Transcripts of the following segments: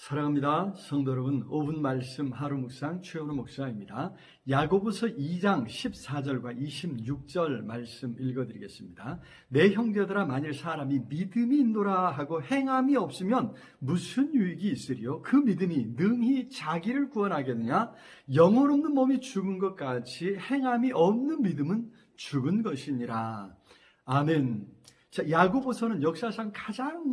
사랑합니다. 성도 여러분, 5분 말씀 하루 묵상 최현우 목사입니다. 야고보서 2장 14절과 26절 말씀 읽어드리겠습니다. 내 형제들아, 만일 사람이 믿음이 있노라 하고 행함이 없으면 무슨 유익이 있으리요? 그 믿음이 능히 자기를 구원하겠느냐? 영혼 없는 몸이 죽은 것 같이 행함이 없는 믿음은 죽은 것이니라. 아멘. 자, 야고보서는 역사상 가장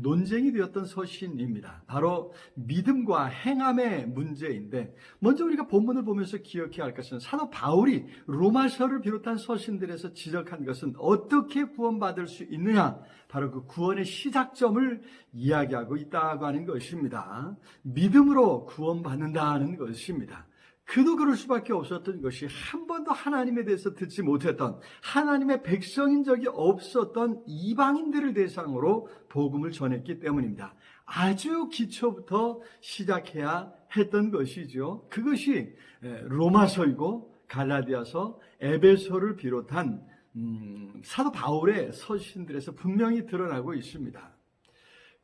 논쟁이 되었던 서신입니다. 바로 믿음과 행함의 문제인데, 먼저 우리가 본문을 보면서 기억해야 할 것은 사도 바울이 로마서를 비롯한 서신들에서 지적한 것은 어떻게 구원받을 수 있느냐, 바로 그 구원의 시작점을 이야기하고 있다고 하는 것입니다. 믿음으로 구원받는다는 것입니다. 그도 그럴 수밖에 없었던 것이 한 번도 하나님에 대해서 듣지 못했던, 하나님의 백성인 적이 없었던 이방인들을 대상으로 복음을 전했기 때문입니다. 아주 기초부터 시작해야 했던 것이죠. 그것이 로마서이고 갈라디아서, 에베소를 비롯한 사도 바울의 서신들에서 분명히 드러나고 있습니다.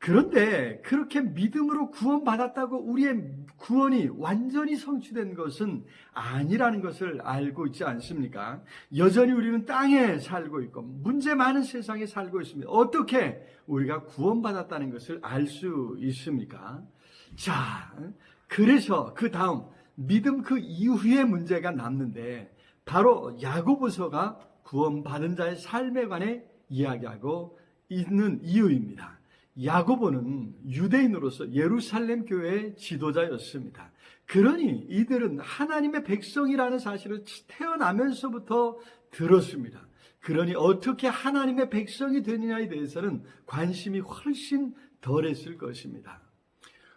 그런데 그렇게 믿음으로 구원받았다고 우리의 구원이 완전히 성취된 것은 아니라는 것을 알고 있지 않습니까? 여전히 우리는 땅에 살고 있고 문제 많은 세상에 살고 있습니다. 어떻게 우리가 구원받았다는 것을 알 수 있습니까? 자, 그래서 그 다음 믿음 그 이후의 문제가 남는데, 바로 야고보서가 구원받은 자의 삶에 관해 이야기하고 있는 이유입니다. 야고보는 유대인으로서 예루살렘 교회의 지도자였습니다. 그러니 이들은 하나님의 백성이라는 사실을 태어나면서부터 들었습니다. 그러니 어떻게 하나님의 백성이 되느냐에 대해서는 관심이 훨씬 덜했을 것입니다.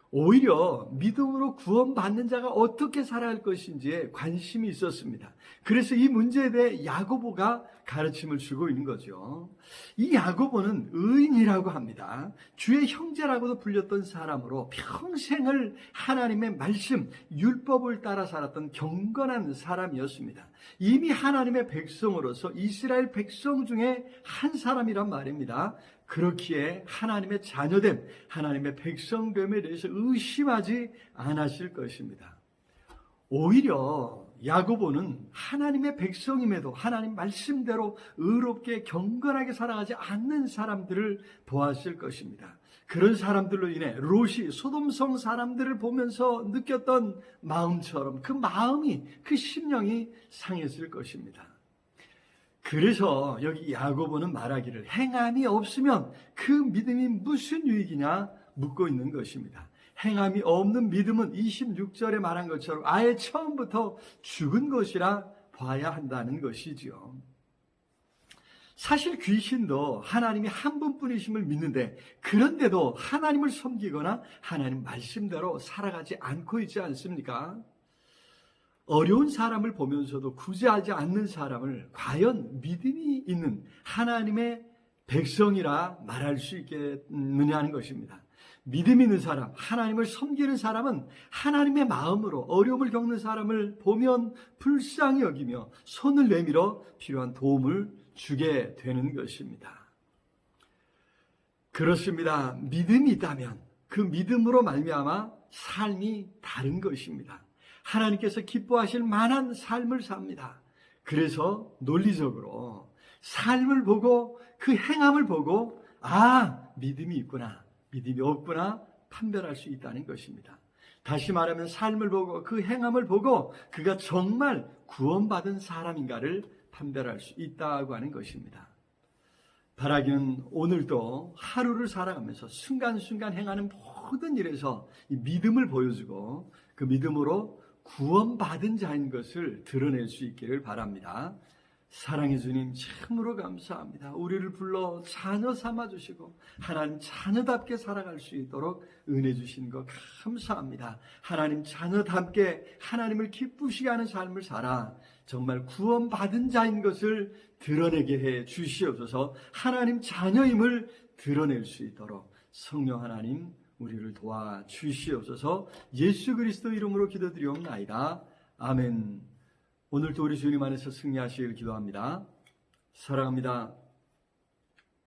오히려 믿음으로 구원받는 자가 어떻게 살아야 할 것인지에 관심이 있었습니다. 그래서 이 문제에 대해 야고보가 가르침을 주고 있는 거죠. 이 야고보는 의인이라고 합니다. 주의 형제라고도 불렸던 사람으로 평생을 하나님의 말씀, 율법을 따라 살았던 경건한 사람이었습니다. 이미 하나님의 백성으로서 이스라엘 백성 중에 한 사람이란 말입니다. 그렇기에 하나님의 자녀됨, 하나님의 백성됨에 대해서 의심하지 않았을 것입니다. 오히려 야고보는 하나님의 백성임에도 하나님 말씀대로 의롭게 경건하게 살아가지 않는 사람들을 보았을 것입니다. 그런 사람들로 인해 롯이 소돔성 사람들을 보면서 느꼈던 마음처럼 그 마음이, 그 심령이 상했을 것입니다. 그래서 여기 야고보는 말하기를 행함이 없으면 그 믿음이 무슨 유익이냐 묻고 있는 것입니다. 행함이 없는 믿음은 26절에 말한 것처럼 아예 처음부터 죽은 것이라 봐야 한다는 것이지요. 사실 귀신도 하나님이 한 분뿐이심을 믿는데, 그런데도 하나님을 섬기거나 하나님 말씀대로 살아가지 않고 있지 않습니까? 어려운 사람을 보면서도 구제하지 않는 사람을 과연 믿음이 있는 하나님의 백성이라 말할 수 있겠느냐 하는 것입니다. 믿음 있는 사람, 하나님을 섬기는 사람은 하나님의 마음으로 어려움을 겪는 사람을 보면 불쌍히 여기며 손을 내밀어 필요한 도움을 주게 되는 것입니다. 그렇습니다. 믿음이 있다면 그 믿음으로 말미암아 삶이 다른 것입니다. 하나님께서 기뻐하실 만한 삶을 삽니다. 그래서 논리적으로 삶을 보고 그 행함을 보고 믿음이 있구나, 믿음이 없구나 판별할 수 있다는 것입니다. 다시 말하면 삶을 보고 그 행함을 보고 그가 정말 구원받은 사람인가를 판별할 수 있다고 하는 것입니다. 바라기는 오늘도 하루를 살아가면서 순간순간 행하는 모든 일에서 이 믿음을 보여주고 그 믿음으로 구원받은 자인 것을 드러낼 수 있기를 바랍니다. 사랑해 주님, 참으로 감사합니다. 우리를 불러 자녀 삼아주시고 하나님 자녀답게 살아갈 수 있도록 은혜 주신 것 감사합니다. 하나님 자녀답게 하나님을 기쁘시게 하는 삶을 살아 정말 구원받은 자인 것을 드러내게 해 주시옵소서. 하나님 자녀임을 드러낼 수 있도록 성령 하나님 우리를 도와주시옵소서. 예수 그리스도 이름으로 기도드리옵나이다. 아멘. 오늘도 우리 주님 안에서 승리하시길 기도합니다. 사랑합니다.